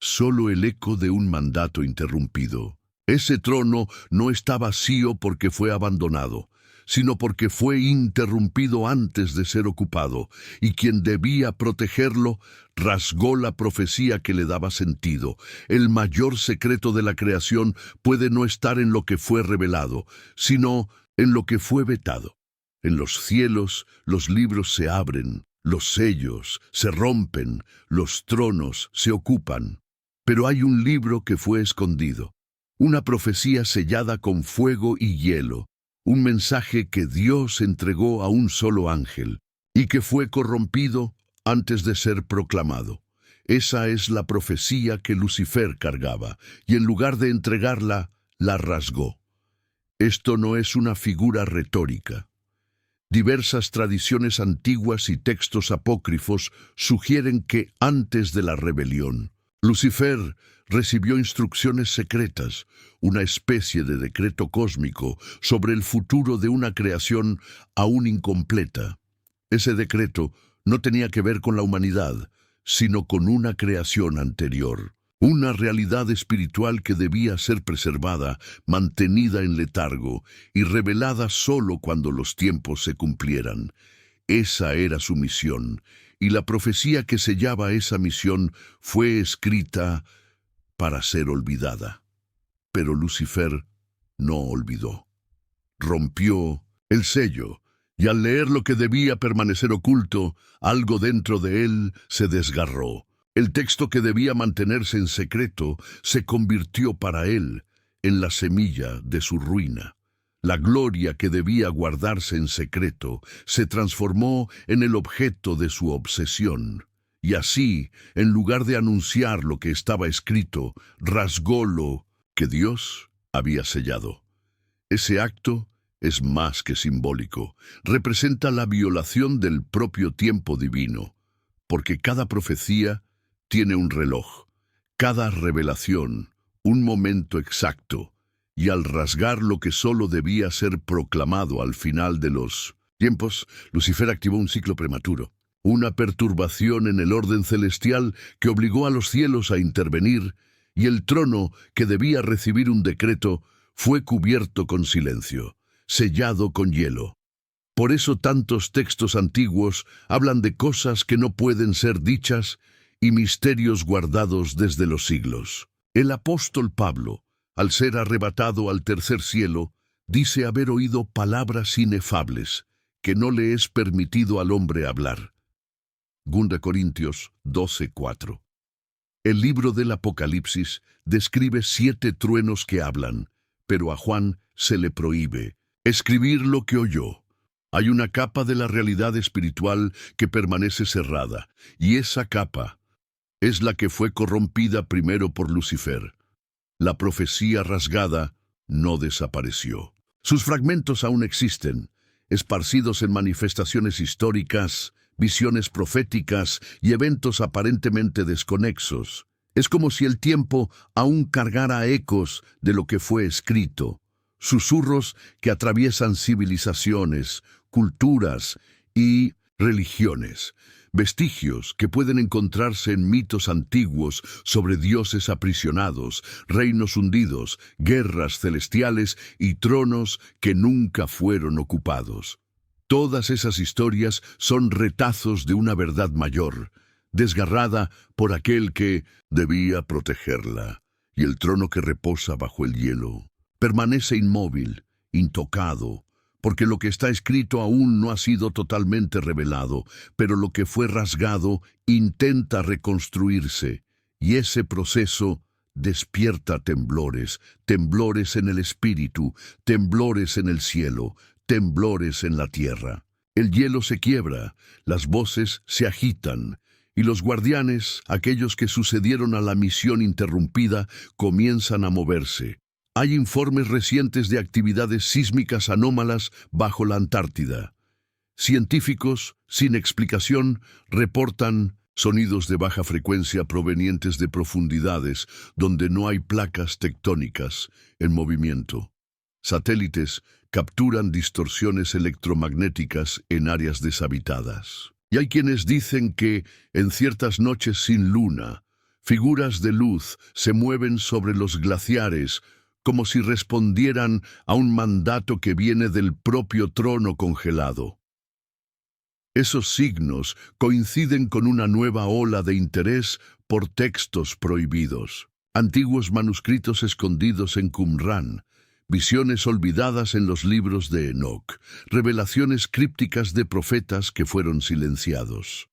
solo el eco de un mandato interrumpido. Ese trono no está vacío porque fue abandonado, sino porque fue interrumpido antes de ser ocupado, y quien debía protegerlo rasgó la profecía que le daba sentido. El mayor secreto de la creación puede no estar en lo que fue revelado, sino en lo que fue vetado. En los cielos los libros se abren, los sellos se rompen, los tronos se ocupan. Pero hay un libro que fue escondido. Una profecía sellada con fuego y hielo, un mensaje que Dios entregó a un solo ángel y que fue corrompido antes de ser proclamado. Esa es la profecía que Lucifer cargaba, y en lugar de entregarla, la rasgó. Esto no es una figura retórica. Diversas tradiciones antiguas y textos apócrifos sugieren que antes de la rebelión, Lucifer recibió instrucciones secretas, una especie de decreto cósmico sobre el futuro de una creación aún incompleta. Ese decreto no tenía que ver con la humanidad, sino con una creación anterior, una realidad espiritual que debía ser preservada, mantenida en letargo y revelada solo cuando los tiempos se cumplieran. Esa era su misión, y la profecía que sellaba esa misión fue escrita para ser olvidada. Pero Lucifer no olvidó. Rompió el sello, y al leer lo que debía permanecer oculto, algo dentro de él se desgarró. El texto que debía mantenerse en secreto se convirtió para él en la semilla de su ruina. La gloria que debía guardarse en secreto se transformó en el objeto de su obsesión. Y así, en lugar de anunciar lo que estaba escrito, rasgó lo que Dios había sellado. Ese acto es más que simbólico. Representa la violación del propio tiempo divino. porque cada profecía tiene un reloj, cada revelación, un momento exacto, y al rasgar lo que solo debía ser proclamado al final de los tiempos, Lucifer activó un ciclo prematuro, una perturbación en el orden celestial que obligó a los cielos a intervenir, y el trono, que debía recibir un decreto, fue cubierto con silencio, sellado con hielo. Por eso tantos textos antiguos hablan de cosas que no pueden ser dichas y misterios guardados desde los siglos. El apóstol Pablo, al ser arrebatado al tercer cielo, dice haber oído palabras inefables que no le es permitido al hombre hablar. 2 Corintios 12:4. El libro del Apocalipsis describe 7 truenos que hablan, pero a Juan se le prohíbe escribir lo que oyó. Hay una capa de la realidad espiritual que permanece cerrada, y esa capa es la que fue corrompida primero por Lucifer. La profecía rasgada no desapareció. Sus fragmentos aún existen, esparcidos en manifestaciones históricas, visiones proféticas y eventos aparentemente desconexos. Es como si el tiempo aún cargara ecos de lo que fue escrito, susurros que atraviesan civilizaciones, culturas y religiones, vestigios que pueden encontrarse en mitos antiguos sobre dioses aprisionados, reinos hundidos, guerras celestiales y tronos que nunca fueron ocupados. Todas esas historias son retazos de una verdad mayor, desgarrada por aquel que debía protegerla, y el trono que reposa bajo el hielo permanece inmóvil, intocado, porque lo que está escrito aún no ha sido totalmente revelado, pero lo que fue rasgado intenta reconstruirse, y ese proceso despierta temblores, temblores en el espíritu, temblores en el cielo, temblores en la tierra. El hielo se quiebra, las voces se agitan, y los guardianes, aquellos que sucedieron a la misión interrumpida, comienzan a moverse. Hay informes recientes de actividades sísmicas anómalas bajo la Antártida. Científicos, sin explicación, reportan sonidos de baja frecuencia provenientes de profundidades donde no hay placas tectónicas en movimiento. Satélites capturan distorsiones electromagnéticas en áreas deshabitadas. Y hay quienes dicen que, en ciertas noches sin luna, figuras de luz se mueven sobre los glaciares como si respondieran a un mandato que viene del propio trono congelado. Esos signos coinciden con una nueva ola de interés por textos prohibidos, antiguos manuscritos escondidos en Qumran, visiones olvidadas en los libros de Enoc, revelaciones crípticas de profetas que fueron silenciados.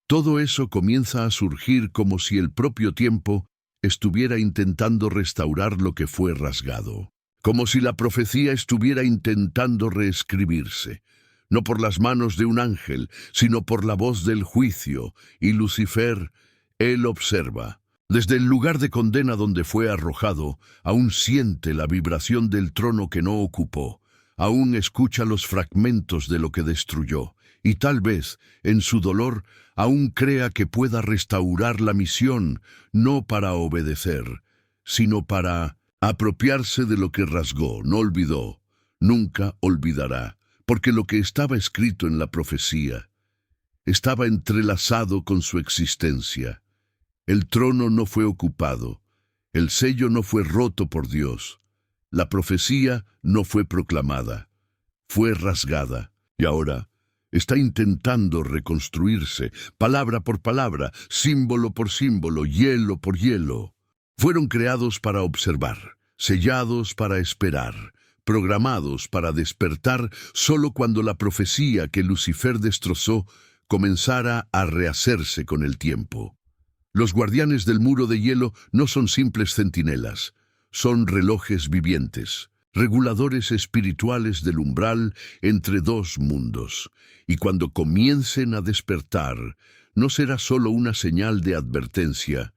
Todo eso comienza a surgir como si el propio tiempo estuviera intentando restaurar lo que fue rasgado, como si la profecía estuviera intentando reescribirse, no por las manos de un ángel, sino por la voz del juicio, y Lucifer, él observa. Desde el lugar de condena donde fue arrojado, aún siente la vibración del trono que no ocupó, aún escucha los fragmentos de lo que destruyó, y tal vez, en su dolor, aún crea que pueda restaurar la misión, no para obedecer, sino para apropiarse de lo que rasgó, no olvidó, nunca olvidará, porque lo que estaba escrito en la profecía estaba entrelazado con su existencia. El trono no fue ocupado, el sello no fue roto por Dios, la profecía no fue proclamada, fue rasgada, y ahora está intentando reconstruirse, palabra por palabra, símbolo por símbolo, hielo por hielo. Fueron creados para observar, sellados para esperar, programados para despertar solo cuando la profecía que Lucifer destrozó comenzara a rehacerse con el tiempo. Los guardianes del muro de hielo no son simples centinelas, son relojes vivientes, reguladores espirituales del umbral entre dos mundos, y cuando comiencen a despertar, no será solo una señal de advertencia,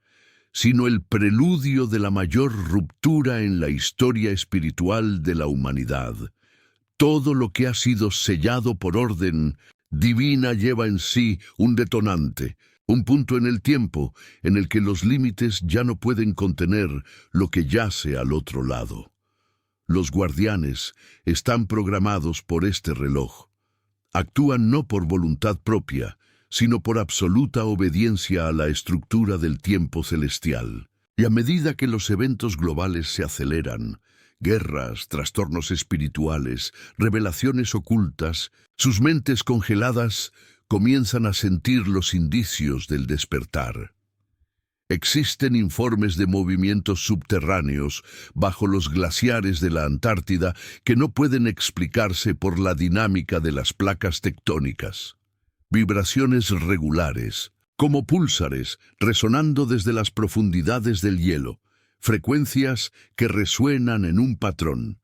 sino el preludio de la mayor ruptura en la historia espiritual de la humanidad. Todo lo que ha sido sellado por orden divina lleva en sí un detonante, un punto en el tiempo en el que los límites ya no pueden contener lo que yace al otro lado. Los guardianes están programados por este reloj. Actúan no por voluntad propia, sino por absoluta obediencia a la estructura del tiempo celestial. Y a medida que los eventos globales se aceleran, guerras, trastornos espirituales, revelaciones ocultas, sus mentes congeladas comienzan a sentir los indicios del despertar. Existen informes de movimientos subterráneos bajo los glaciares de la Antártida que no pueden explicarse por la dinámica de las placas tectónicas. Vibraciones regulares, como púlsares resonando desde las profundidades del hielo, frecuencias que resuenan en un patrón.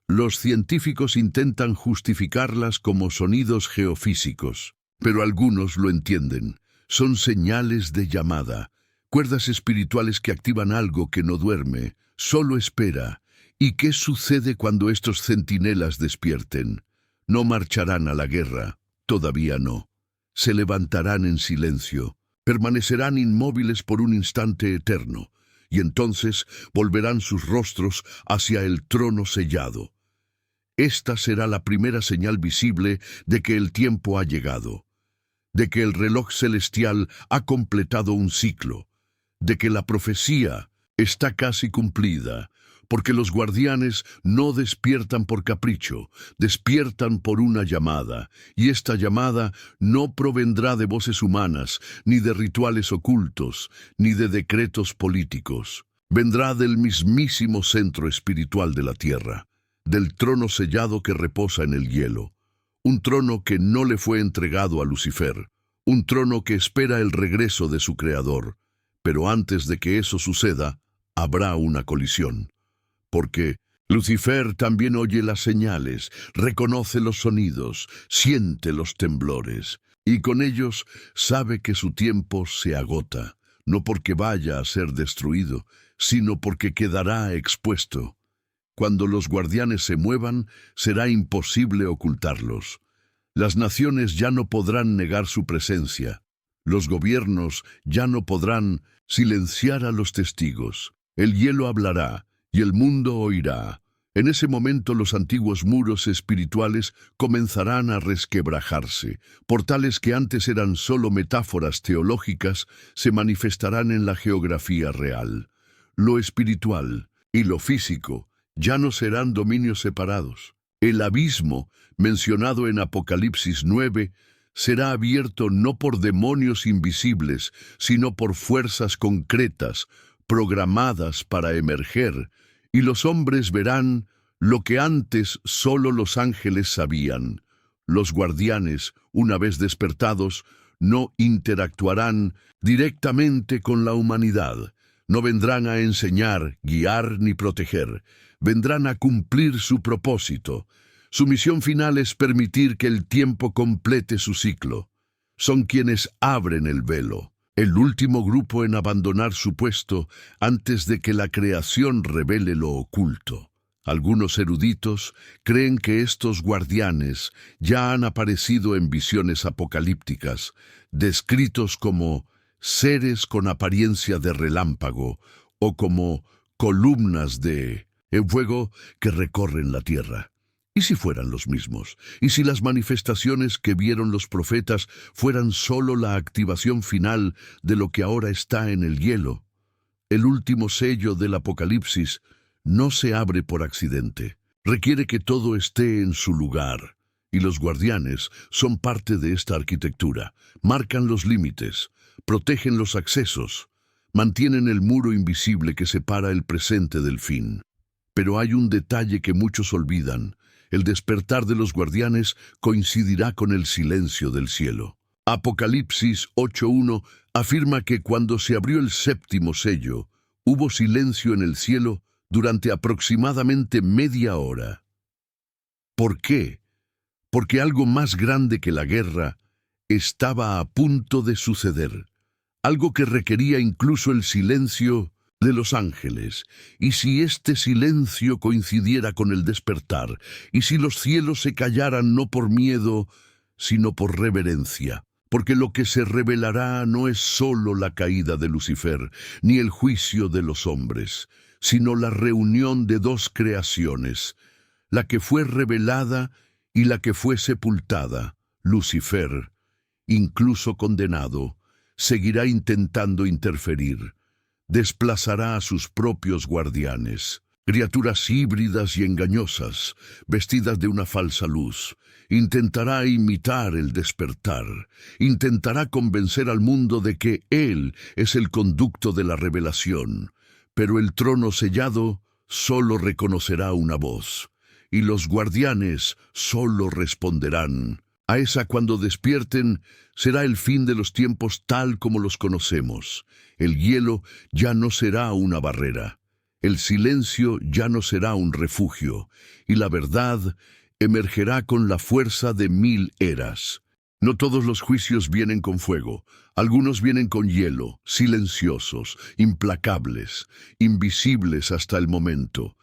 Los científicos intentan justificarlas como sonidos geofísicos, pero algunos lo entienden. Son señales de llamada, cuerdas espirituales que activan algo que no duerme, solo espera. ¿Y qué sucede cuando estos centinelas despierten? No marcharán a la guerra, todavía no. Se levantarán en silencio, permanecerán inmóviles por un instante eterno, y entonces volverán sus rostros hacia el trono sellado. Esta será la primera señal visible de que el tiempo ha llegado, de que el reloj celestial ha completado un ciclo, de que la profecía está casi cumplida, porque los guardianes no despiertan por capricho, despiertan por una llamada, y esta llamada no provendrá de voces humanas, ni de rituales ocultos, ni de decretos políticos. Vendrá del mismísimo centro espiritual de la tierra, del trono sellado que reposa en el hielo, un trono que no le fue entregado a Lucifer, un trono que espera el regreso de su creador. Pero antes de que eso suceda, habrá una colisión. Porque Lucifer también oye las señales, reconoce los sonidos, siente los temblores, y con ellos sabe que su tiempo se agota, no porque vaya a ser destruido, sino porque quedará expuesto. Cuando los guardianes se muevan, será imposible ocultarlos. Las naciones ya no podrán negar su presencia. Los gobiernos ya no podrán silenciar a los testigos. El hielo hablará y el mundo oirá. En ese momento los antiguos muros espirituales comenzarán a resquebrajarse. Portales que antes eran solo metáforas teológicas se manifestarán en la geografía real. Lo espiritual y lo físico ya no serán dominios separados. El abismo, mencionado en Apocalipsis 9, será abierto no por demonios invisibles, sino por fuerzas concretas, programadas para emerger, y los hombres verán lo que antes solo los ángeles sabían. Los guardianes, una vez despertados, no interactuarán directamente con la humanidad. No vendrán a enseñar, guiar ni proteger. Vendrán a cumplir su propósito. Su misión final es permitir que el tiempo complete su ciclo. Son quienes abren el velo, el último grupo en abandonar su puesto antes de que la creación revele lo oculto. Algunos eruditos creen que estos guardianes ya han aparecido en visiones apocalípticas, descritos como seres con apariencia de relámpago o como columnas de fuego que recorren la tierra. ¿Y si fueran los mismos? ¿Y si las manifestaciones que vieron los profetas fueran solo la activación final de lo que ahora está en el hielo? El último sello del Apocalipsis no se abre por accidente. Requiere que todo esté en su lugar. Y los guardianes son parte de esta arquitectura. Marcan los límites, protegen los accesos, mantienen el muro invisible que separa el presente del fin. Pero hay un detalle que muchos olvidan. El despertar de los guardianes coincidirá con el silencio del cielo. Apocalipsis 8:1 afirma que cuando se abrió el séptimo sello, hubo silencio en el cielo durante aproximadamente media hora. ¿Por qué? Porque algo más grande que la guerra estaba a punto de suceder. Algo que requería incluso el silencio de los ángeles. Y si este silencio coincidiera con el despertar, y si los cielos se callaran no por miedo, sino por reverencia. Porque lo que se revelará no es sólo la caída de Lucifer, ni el juicio de los hombres, sino la reunión de dos creaciones, la que fue revelada y la que fue sepultada. Lucifer, incluso condenado, seguirá intentando interferir. Desplazará a sus propios guardianes, criaturas híbridas y engañosas, vestidas de una falsa luz. Intentará imitar el despertar, intentará convencer al mundo de que él es el conducto de la revelación, pero el trono sellado solo reconocerá una voz, y los guardianes solo responderán. A esa cuando despierten será el fin de los tiempos tal como los conocemos. El hielo ya no será una barrera, el silencio ya no será un refugio, y la verdad emergerá con la fuerza de 1000 eras. No todos los juicios vienen con fuego, algunos vienen con hielo, silenciosos, implacables, invisibles hasta el momento.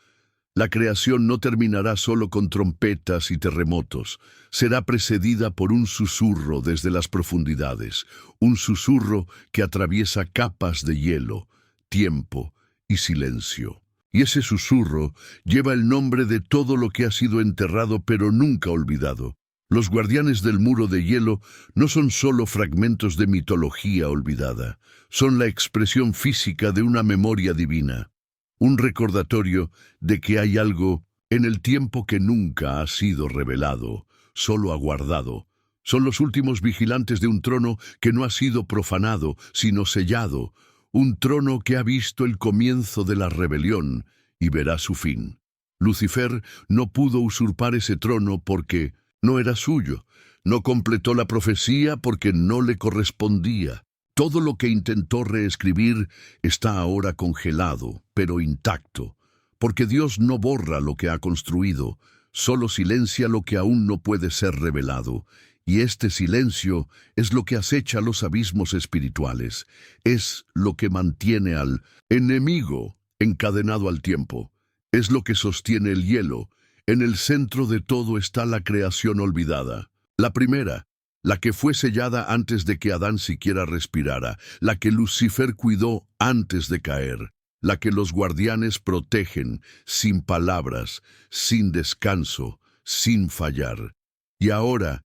La creación no terminará solo con trompetas y terremotos, será precedida por un susurro desde las profundidades, un susurro que atraviesa capas de hielo, tiempo y silencio. Y ese susurro lleva el nombre de todo lo que ha sido enterrado pero nunca olvidado. Los guardianes del muro de hielo no son solo fragmentos de mitología olvidada, son la expresión física de una memoria divina. Un recordatorio de que hay algo en el tiempo que nunca ha sido revelado, solo aguardado. Son los últimos vigilantes de un trono que no ha sido profanado, sino sellado, un trono que ha visto el comienzo de la rebelión y verá su fin. Lucifer no pudo usurpar ese trono porque no era suyo, no completó la profecía porque no le correspondía. Todo lo que intentó reescribir está ahora congelado, pero intacto, porque Dios no borra lo que ha construido, solo silencia lo que aún no puede ser revelado, y este silencio es lo que acecha los abismos espirituales, es lo que mantiene al enemigo encadenado al tiempo, es lo que sostiene el hielo. En el centro de todo está la creación olvidada, la primera, la que fue sellada antes de que Adán siquiera respirara, la que Lucifer cuidó antes de caer, la que los guardianes protegen sin palabras, sin descanso, sin fallar. Y ahora,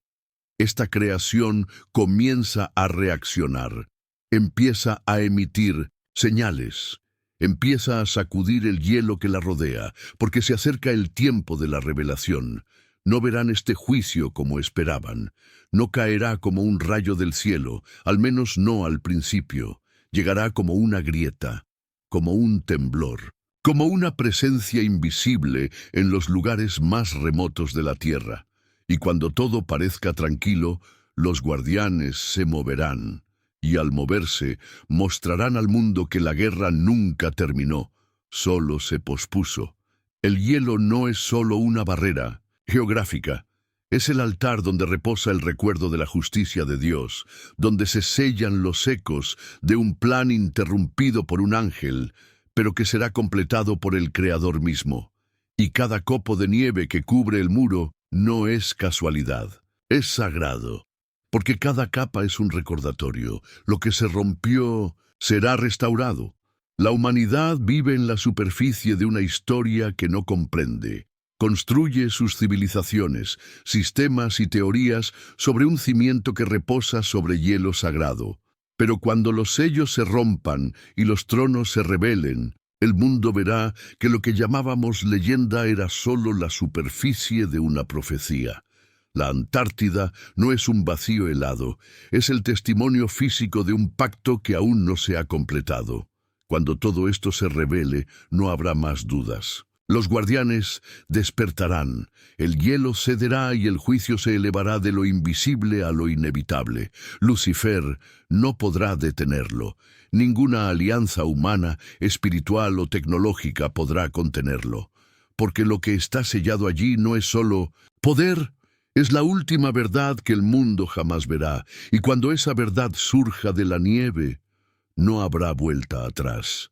esta creación comienza a reaccionar, empieza a emitir señales, empieza a sacudir el hielo que la rodea, porque se acerca el tiempo de la revelación. No verán este juicio como esperaban. No caerá como un rayo del cielo, al menos no al principio. Llegará como una grieta, como un temblor, como una presencia invisible en los lugares más remotos de la tierra. Y cuando todo parezca tranquilo, los guardianes se moverán, y al moverse mostrarán al mundo que la guerra nunca terminó, solo se pospuso. El hielo no es solo una barrera geográfica, es el altar donde reposa el recuerdo de la justicia de Dios, donde se sellan los ecos de un plan interrumpido por un ángel, pero que será completado por el Creador mismo. Y cada copo de nieve que cubre el muro no es casualidad, es sagrado, porque cada capa es un recordatorio. Lo que se rompió será restaurado. La humanidad vive en la superficie de una historia que no comprende. Construye sus civilizaciones, sistemas y teorías sobre un cimiento que reposa sobre hielo sagrado. Pero cuando los sellos se rompan y los tronos se rebelen, el mundo verá que lo que llamábamos leyenda era solo la superficie de una profecía. La Antártida no es un vacío helado, es el testimonio físico de un pacto que aún no se ha completado. Cuando todo esto se revele, no habrá más dudas. Los guardianes despertarán, el hielo cederá y el juicio se elevará de lo invisible a lo inevitable. Lucifer no podrá detenerlo. Ninguna alianza humana, espiritual o tecnológica podrá contenerlo. Porque lo que está sellado allí no es solo poder, es la última verdad que el mundo jamás verá. Y cuando esa verdad surja de la nieve, no habrá vuelta atrás.